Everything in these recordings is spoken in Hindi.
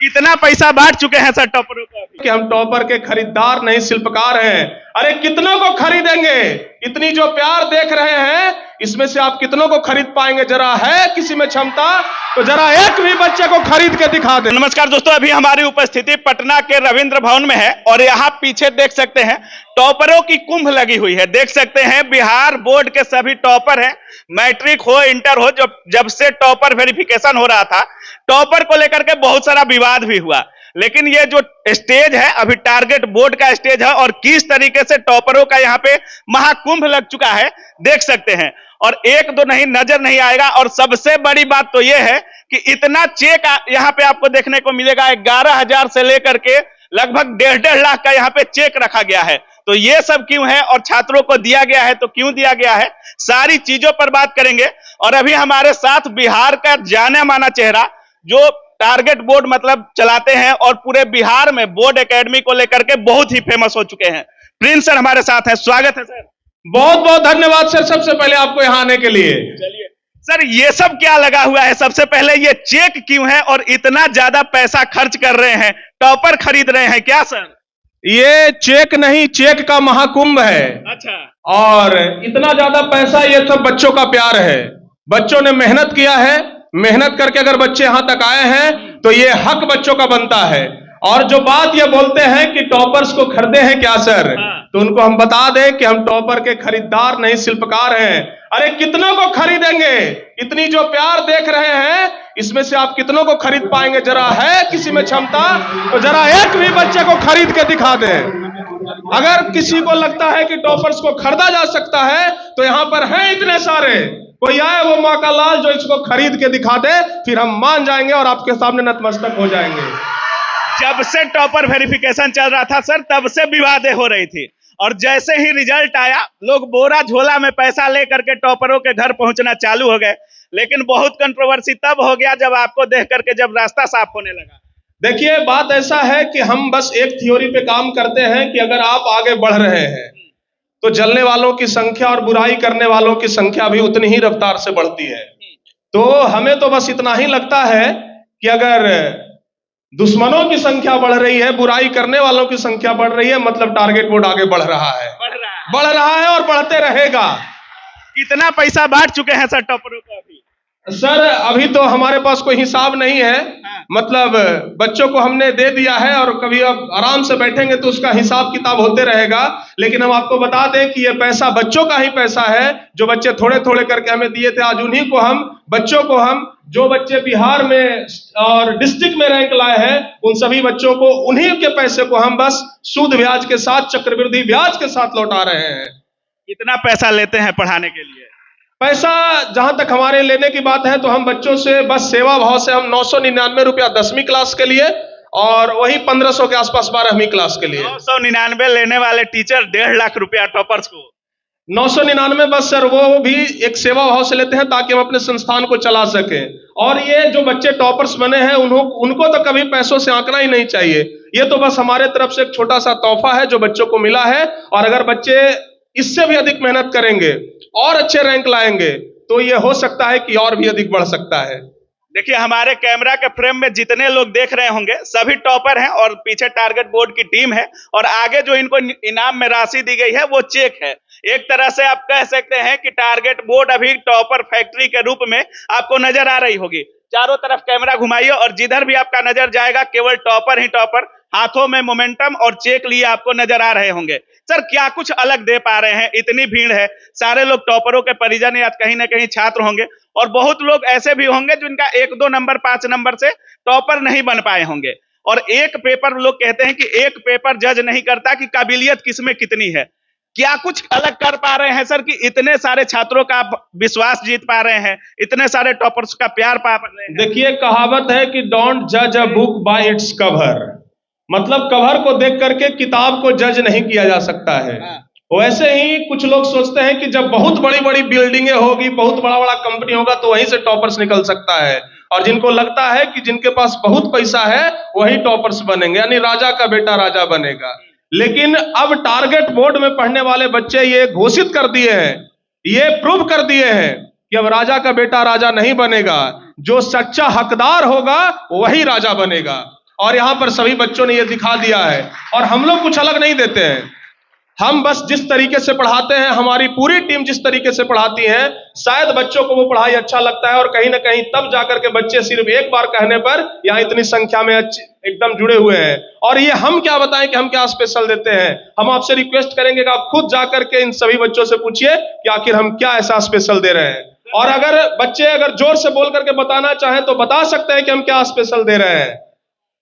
कितना पैसा बांट चुके हैं सर टॉपरों को अभी? कि हम टॉपर के खरीदार नहीं शिल्पकार हैं। अरे कितनों को खरीदेंगे? इतनी जो प्यार देख रहे हैं, इसमें से आप कितनों को खरीद पाएंगे? जरा है किसी में क्षमता तो जरा एक भी बच्चे को खरीद के दिखा दे। नमस्कार दोस्तों, अभी हमारी उपस्थिति पटना के रविंद्र भवन में है और यहाँ पीछे देख सकते हैं टॉपरों की कुंभ लगी हुई है। देख सकते हैं बिहार बोर्ड के सभी टॉपर हैं, मैट्रिक हो इंटर हो, जब से टॉपर वेरिफिकेशन हो रहा था, टॉपर को लेकर के बहुत सारा विवाद भी हुआ। लेकिन ये जो स्टेज है अभी टारगेट बोर्ड का स्टेज है और किस तरीके से टॉपरों का यहाँ पे महाकुंभ लग चुका है देख सकते हैं। और एक दो नहीं नजर नहीं आएगा। और सबसे बड़ी बात तो यह है कि इतना चेक यहाँ पे आपको देखने को मिलेगा। 11,000 से लेकर के लगभग 1.5 लाख का यहाँ पे चेक रखा गया है। तो ये सब क्यों है और छात्रों को दिया गया है तो क्यों दिया गया है, सारी चीजों पर बात करेंगे। और अभी हमारे साथ बिहार का जाना माना चेहरा जो टारगेट बोर्ड मतलब चलाते हैं और पूरे बिहार में बोर्ड एकेडमी को लेकर के बहुत ही फेमस हो चुके हैं, प्रिंस सर हमारे साथ हैं। स्वागत है सर। बहुत बहुत धन्यवाद सर, सबसे पहले आपको यहाँ आने के लिए। चलिए सर, ये सब क्या लगा हुआ है? सबसे पहले ये चेक क्यों है और इतना ज्यादा पैसा खर्च कर रहे हैं, टॉपर खरीद रहे हैं क्या सर? ये चेक नहीं, चेक का महाकुंभ है। अच्छा। और इतना ज्यादा पैसा, ये सब बच्चों का प्यार है। बच्चों ने मेहनत किया है, मेहनत करके अगर बच्चे यहां तक आए हैं तो ये हक बच्चों का बनता है। और जो बात ये बोलते हैं कि टॉपर्स को खरीदे हैं क्या सर, तो उनको हम बता दें कि हम टॉपर के खरीदार नहीं शिल्पकार हैं। अरे कितनों को खरीदेंगे? इतनी जो प्यार देख रहे हैं, इसमें से आप कितनों को खरीद पाएंगे? जरा है किसी में क्षमता तो जरा एक भी बच्चे को खरीद के दिखा दें। अगर किसी को लगता है कि टॉपर्स को खरीदा जा सकता है तो यहां पर हैं इतने सारे, कोई आए वो माँ का लाल जो इसको खरीद के दिखा दे, फिर हम मान जाएंगे और आपके सामने नतमस्तक हो जाएंगे। जब से टॉपर वेरिफिकेशन चल रहा था सर, तब से विवादें हो रही थी और जैसे ही रिजल्ट आया लोग बोरा झोला में पैसा लेकर के टॉपरों के घर पहुंचना चालू हो गए। लेकिन बहुत कंट्रोवर्सी तब हो गया जब आपको देख करके जब रास्ता साफ होने लगा। देखिए, बात ऐसा है कि हम बस एक थ्योरी पे काम करते हैं कि अगर आप आगे बढ़ रहे हैं तो जलने वालों की संख्या और बुराई करने वालों की संख्या भी उतनी ही रफ्तार से बढ़ती है। तो हमें तो बस इतना ही लगता है कि अगर दुश्मनों की संख्या बढ़ रही है, बुराई करने वालों की संख्या बढ़ रही है, मतलब टारगेट बोर्ड आगे बढ़ रहा है और बढ़ते रहेगा। कितना पैसा बांट चुके हैं सर टॉपरों को अभी? सर अभी तो हमारे पास कोई हिसाब नहीं है। मतलब बच्चों को हमने दे दिया है और कभी अब आराम से बैठेंगे तो उसका हिसाब किताब होते रहेगा। लेकिन हम आपको बता दें कि ये पैसा बच्चों का ही पैसा है। जो बच्चे थोड़े थोड़े करके हमें दिए थे, आज उन्हीं को हम बच्चों को हम जो बच्चे बिहार में और डिस्ट्रिक्ट में रैंक लाए हैं, उन सभी बच्चों को उन्हीं के पैसे को हम बस सूद ब्याज के साथ, चक्रवृद्धि ब्याज के साथ लौटा रहे हैं। कितना पैसा लेते हैं पढ़ाने के लिए? पैसा जहां तक हमारे लेने की बात है तो हम बच्चों से बस सेवा भाव से हम 999 रुपया 10वीं क्लास के लिए और वही 1500 के आसपास 12वीं क्लास के लिए। 999 लेने वाले टीचर 1.5 लाख रुपया टॉपर्स को? 999 बस सर, वो भी एक सेवा भाव से लेते हैं ताकि हम अपने संस्थान को चला सके। और ये जो बच्चे टॉपर्स बने हैं उनको तो कभी पैसों से आंकना ही नहीं चाहिए। ये तो बस हमारे तरफ से एक छोटा सा तोहफा है जो बच्चों को मिला है। और अगर बच्चे इससे भी अधिक मेहनत करेंगे और अच्छे रैंक लाएंगे तो ये हो सकता है कि और भी अधिक बढ़ सकता है। देखिए, हमारे कैमरा के फ्रेम में जितने लोग देख रहे होंगे सभी टॉपर हैं और पीछे टारगेट बोर्ड की टीम है और आगे जो इनको इनाम में राशि दी गई है वो चेक है। एक तरह से आप कह सकते हैं कि टारगेट बोर्ड अभी टॉपर फैक्ट्री के रूप में आपको नजर आ रही होगी। चारों तरफ कैमरा घुमाइए और जिधर भी आपका नजर जाएगा केवल टॉपर ही टॉपर, हाथों में मोमेंटम और चेक लिए आपको नजर आ रहे होंगे। सर क्या कुछ अलग दे पा रहे हैं? इतनी भीड़ है, सारे लोग टॉपरों के परिजन या कहीं ना कहीं छात्र होंगे और बहुत लोग ऐसे भी होंगे जिनका 1-2 नंबर 5 नंबर से टॉपर नहीं बन पाए होंगे। और एक पेपर, लोग कहते हैं कि एक पेपर जज नहीं करता कि काबिलियत किसमें कितनी है। क्या कुछ अलग कर पा रहे हैं सर कि इतने सारे छात्रों का विश्वास जीत पा रहे हैं, इतने सारे टॉपर्स का प्यार पा रहे हैं? देखिए, कहावत है कि डोंट जज a book by its cover, मतलब कवर को देख करके किताब को जज नहीं किया जा सकता है। वैसे ही कुछ लोग सोचते हैं कि जब बहुत बड़ी बड़ी बिल्डिंगें होगी, बहुत बड़ा बड़ा कंपनी होगा तो वहीं से टॉपर्स निकल सकता है। और जिनको लगता है कि जिनके पास बहुत पैसा है वही टॉपर्स बनेंगे, यानी राजा का बेटा राजा बनेगा। लेकिन अब टारगेट बोर्ड में पढ़ने वाले बच्चे ये घोषित कर दिए हैं, ये प्रूव कर दिए हैं कि अब राजा का बेटा राजा नहीं बनेगा, जो सच्चा हकदार होगा वही राजा बनेगा। और यहाँ पर सभी बच्चों ने ये दिखा दिया है। और हम लोग कुछ अलग नहीं देते हैं, हम बस जिस तरीके से पढ़ाते हैं, हमारी पूरी टीम जिस तरीके से पढ़ाती है, शायद बच्चों को वो पढ़ाई अच्छा लगता है और कहीं ना कहीं तब जाकर के बच्चे सिर्फ एक बार कहने पर यहाँ इतनी संख्या में एकदम जुड़े हुए हैं। और ये हम क्या बताएं कि हम क्या स्पेशल देते हैं। हम आपसे रिक्वेस्ट करेंगे कि आप खुद जाकर के इन सभी बच्चों से पूछिए कि आखिर हम क्या ऐसा स्पेशल दे रहे हैं। और अगर बच्चे जोर से बोल करके बताना चाहें तो बता सकते हैं कि हम क्या स्पेशल दे रहे हैं।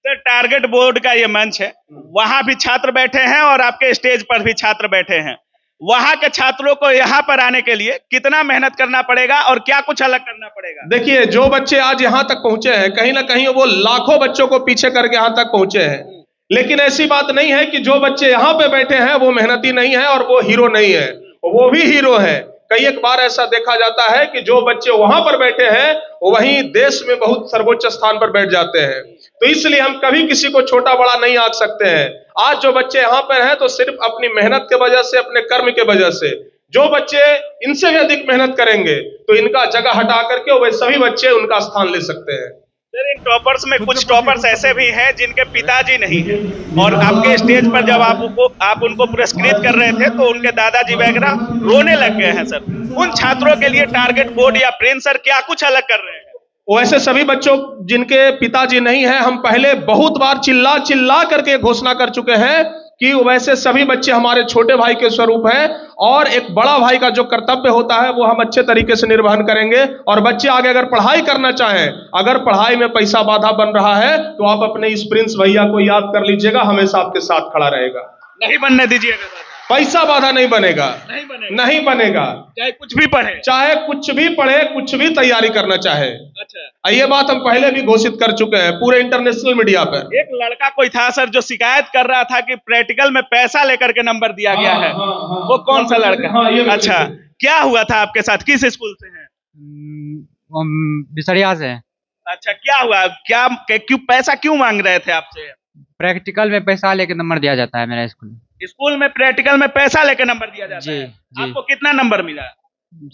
सर, टारगेट बोर्ड का ये मंच है, वहां भी छात्र बैठे हैं और आपके स्टेज पर भी छात्र बैठे हैं। वहां के छात्रों को यहाँ पर आने के लिए कितना मेहनत करना पड़ेगा और क्या कुछ अलग करना पड़ेगा? देखिए, जो बच्चे आज यहाँ तक पहुंचे हैं, कहीं ना कहीं वो लाखों बच्चों को पीछे करके यहाँ तक पहुंचे हैं। लेकिन ऐसी बात नहीं है कि जो बच्चे यहाँ पे बैठे हैं वो मेहनती नहीं है और वो हीरो नहीं है, वो भी हीरो है। कई एक बार ऐसा देखा जाता है कि जो बच्चे वहां पर बैठे हैं वहीं देश में बहुत सर्वोच्च स्थान पर बैठ जाते हैं। तो इसलिए हम कभी किसी को छोटा बड़ा नहीं आंक सकते हैं। आज जो बच्चे यहाँ पर हैं तो सिर्फ अपनी मेहनत के वजह से, अपने कर्म के वजह से। जो बच्चे इनसे भी अधिक मेहनत करेंगे तो इनका जगह हटा करके वे सभी बच्चे उनका स्थान ले सकते हैं। सर, इन टॉपर्स में कुछ टॉपर्स ऐसे भी हैं जिनके पिताजी नहीं है और आपके स्टेज पर जब आप उनको पुरस्कृत कर रहे थे तो उनके दादाजी वगैरह रोने लग गए हैं। सर, उन छात्रों के लिए टारगेट बोर्ड या प्रिंस सर क्या कुछ अलग कर रहे हैं? वैसे सभी बच्चों जिनके पिताजी नहीं है, हम पहले बहुत बार चिल्ला चिल्ला करके घोषणा कर चुके हैं कि वैसे सभी बच्चे हमारे छोटे भाई के स्वरूप हैं और एक बड़ा भाई का जो कर्तव्य होता है वो हम अच्छे तरीके से निर्वहन करेंगे। और बच्चे आगे अगर पढ़ाई करना चाहें, अगर पढ़ाई में पैसा बाधा बन रहा है तो आप अपने इस प्रिंस भैया को याद कर लीजिएगा, हमेशा आपके साथ खड़ा रहेगा। नहीं बनने दीजिएगा, पैसा बाधा नहीं बनेगा, नहीं बनेगा। चाहे कुछ भी पढ़े, चाहे कुछ भी पढ़े, कुछ भी तैयारी करना चाहे। अच्छा, ये बात हम पहले भी घोषित कर चुके हैं पूरे इंटरनेशनल मीडिया पर। एक लड़का कोई था सर जो शिकायत कर रहा था कि प्रैक्टिकल में पैसा लेकर के नंबर दिया गया है। वो कौन सा लड़का? अच्छा, क्या हुआ था आपके साथ? किस स्कूल से है? बिसरिया से। अच्छा, क्या हुआ? क्यों पैसा क्यों मांग रहे थे आपसे? प्रैक्टिकल में पैसा लेके नंबर दिया जाता है मेरा स्कूल में। स्कूल में प्रैक्टिकल में पैसा लेके नंबर दिया जाता है? जी। आपको कितना नंबर मिला?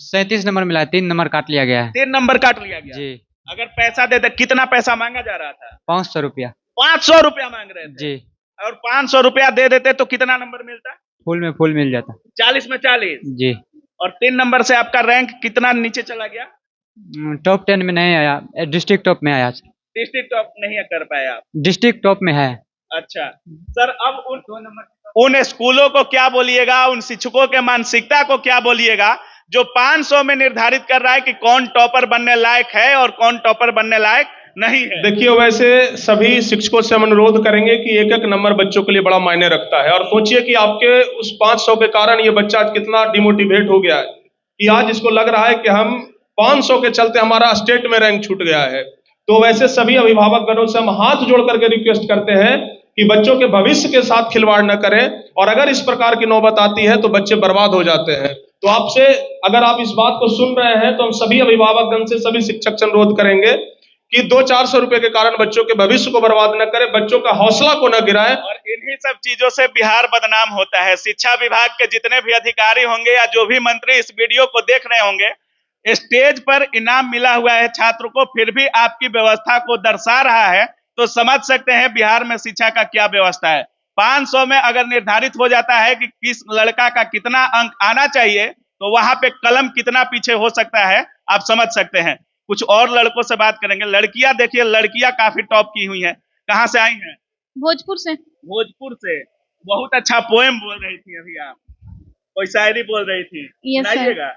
37 नंबर मिला, 3 नंबर काट लिया गया है। 3 नंबर काट लिया गया जी। अगर पैसा देते, कितना पैसा मांगा जा रहा था? 500 रुपया। 500 रुपया मांग रहे थे जी। और 500 रुपया दे देते तो कितना नंबर मिलता? फुल में फुल मिल जाता। 40 में 40 जी। और 3 नंबर से आपका रैंक कितना नीचे चला गया? टॉप 10 में नहीं आया, डिस्ट्रिक्ट टॉप में आया। डिस्ट्रिक्ट टॉप नहीं कर पाए आप? डिस्ट्रिक्ट टॉप में है। अच्छा सर, अब उन स्कूलों को क्या बोलिएगा, उन शिक्षकों के मानसिकता को क्या बोलिएगा जो 500 में निर्धारित कर रहा है कि कौन टॉपर बनने लायक है और कौन टॉपर बनने लायक नहीं है? देखिए, वैसे सभी शिक्षकों से हम अनुरोध करेंगे कि एक एक नंबर बच्चों के लिए बड़ा मायने रखता है। और सोचिए कि आपके उस 500 के कारण ये बच्चा कितना डिमोटिवेट हो गया है कि आज इसको लग रहा है कि हम 500 के चलते हमारा स्टेट में रैंक छूट गया है। तो वैसे सभी अभिभावक गणों से हम हाथ जोड़ करके रिक्वेस्ट करते हैं कि बच्चों के भविष्य के साथ खिलवाड़ न करें और अगर इस प्रकार की नौबत आती है तो बच्चे बर्बाद हो जाते हैं। तो आपसे, अगर आप इस बात को सुन रहे हैं तो हम सभी अभिभावक गण से, सभी शिक्षक से अनुरोध करेंगे कि 200-400 रुपए के कारण बच्चों के भविष्य को बर्बाद न करें, बच्चों का हौसला को न गिराएं। और इन्हीं सब चीजों से बिहार बदनाम होता है। शिक्षा विभाग के जितने भी अधिकारी होंगे या जो भी मंत्री इस वीडियो को देख रहे होंगे, स्टेज पर इनाम मिला हुआ है छात्र को, फिर भी आपकी व्यवस्था को दर्शा रहा है, तो समझ सकते हैं बिहार में शिक्षा का क्या व्यवस्था है। 500 में अगर निर्धारित हो जाता है कि किस लड़का का कितना अंक आना चाहिए तो वहां पे कलम कितना पीछे हो सकता है, आप समझ सकते हैं। कुछ और लड़कों से बात करेंगे। लड़कियां देखिए, लड़कियां काफी टॉप की हुई हैं। कहां से आई हैं? भोजपुर से। भोजपुर से। बहुत अच्छा पोएम बोल रही थी अभी आप, कोई शायरी बोल रही थी, सुनाइएगा।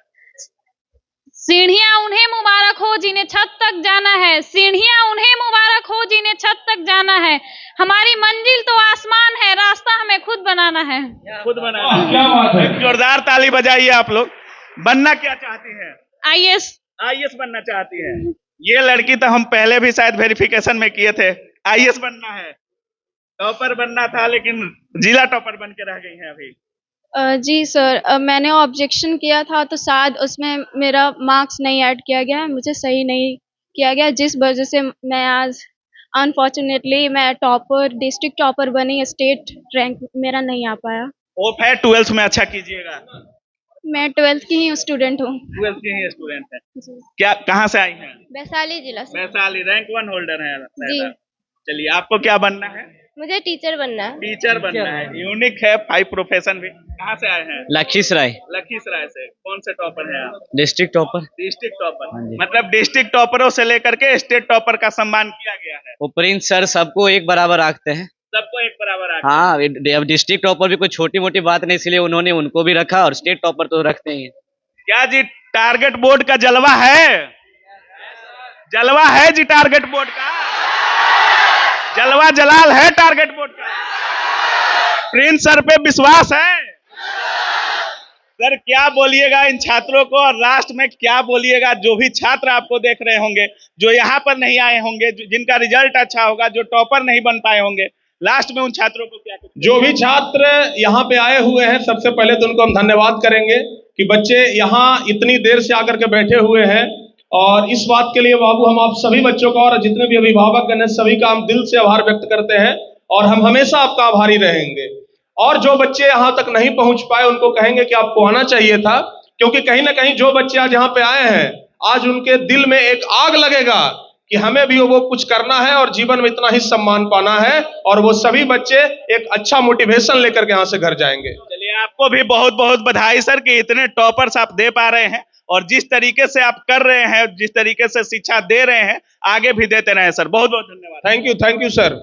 सीढ़ियां उन्हें मुबारक हो जिन्हें छत तक जाना है, सीढ़ियां उन्हें मुबारक हो जिन्हें छत तक जाना है, हमारी मंजिल तो आसमान है, रास्ता हमें खुद बनाना है। खुद बनाना है। क्या बात है। जोरदार ताली बजाइए आप लोग। बनना क्या चाहती हैं? आईएएस। आईएएस बनना चाहती है। ये लड़की तो हम पहले भी शायद वेरिफिकेशन में किए थे, आईएएस बनना है। टॉपर बनना था लेकिन जिला टॉपर बन के रह गई हैं अभी। जी सर, मैंने ऑब्जेक्शन किया था तो शायद उसमें मेरा मार्क्स नहीं ऐड किया गया है, मुझे सही नहीं किया गया, जिस वजह से मैं आज अनफॉर्चुनेटली मैं टॉपर, डिस्ट्रिक्ट टॉपर बनी, स्टेट रैंक मेरा नहीं आ पाया। होप है 12th में अच्छा कीजिएगा। मैं 12th की ही स्टूडेंट हूँ। 12th की ही स्टूडेंट है। क्या, कहाँ से आई हैं? वैशाली जिला से। वैशाली। रैंक 1 होल्डर है जी। चलिए, आपको क्या बनना है? मुझे टीचर बनना है। टीचर बनना है। यूनिक है, 5 प्रोफेशन भी। कहाँ से आए हैं? लखीसराय लखीसराय से। कौन से टॉपर हैं आप? District topper. District topper. हाँ जी। मतलब डिस्ट्रिक्ट टॉपरों से लेकर के स्टेट टॉपर का सम्मान किया गया है। वो प्रिंस सर सबको एक बराबर रखते हैं। सबको एक बराबर आके। हाँ, अब डिस्ट्रिक्ट टॉपर भी कोई छोटी मोटी बात नहीं, इसलिए उन्होंने उनको भी रखा और स्टेट टॉपर तो रखते ही हैं। क्या जी टारगेट बोर्ड का जलवा है? जलवा है जी टारगेट बोर्ड का। जलवा जलाल है टारगेट बोर्ड का। प्रिंस सर पे विश्वास है? सर क्या बोलिएगा इन छात्रों को, और लास्ट में क्या बोलिएगा जो भी छात्र आपको देख रहे होंगे, जो यहाँ पर नहीं आए होंगे, जिनका रिजल्ट अच्छा होगा, जो टॉपर नहीं बन पाए होंगे, लास्ट में उन छात्रों को क्या कहेंगे? जो भी छात्र यहाँ पे आए हुए हैं, सबसे पहले तो उनको हम धन्यवाद करेंगे कि बच्चे यहाँ इतनी देर से आकर के बैठे हुए हैं, और इस बात के लिए बाबू हम आप सभी बच्चों का और जितने भी अभिभावक हैं सभी का हम दिल से आभार व्यक्त करते हैं, और हम हमेशा आपका आभारी रहेंगे। और जो बच्चे यहाँ तक नहीं पहुंच पाए उनको कहेंगे कि आपको आना चाहिए था, क्योंकि कहीं ना कहीं जो बच्चे आज यहाँ पे आए हैं, आज उनके दिल में एक आग लगेगा कि हमें भी वो कुछ करना है और जीवन में इतना ही सम्मान पाना है, और वो सभी बच्चे एक अच्छा मोटिवेशन लेकर के यहाँ से घर जाएंगे। चलिए, आपको भी बहुत बहुत बधाई सर कि इतने टॉपर्स आप दे पा रहे हैं, और जिस तरीके से आप कर रहे हैं, जिस तरीके से शिक्षा दे रहे हैं, आगे भी देते रहे सर। बहुत बहुत धन्यवाद। Thank you sir.